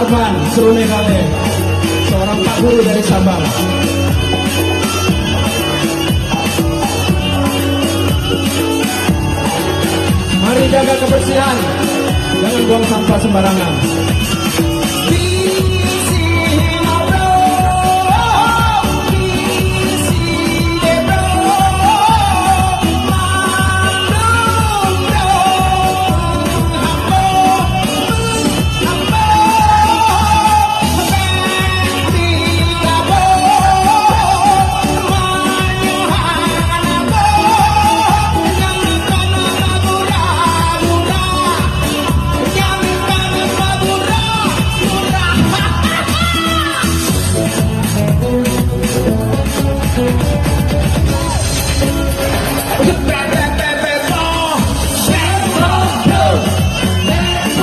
Arman Serune Kale, seorang Pak Guru dari Sabang. Mari jaga kebersihan, jangan buang sampah sembarangan.